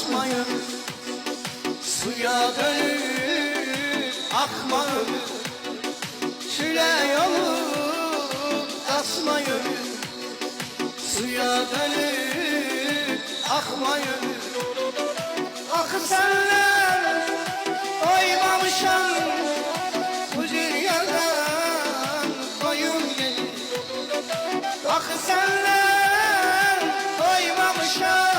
asma ömür, suya dönüp akma ömür, çile yolup asma ömür, suya dönüp akma ömür. Akı senler doymamışam, bu dünyadan koyun gelir. Akı senler doymamışam,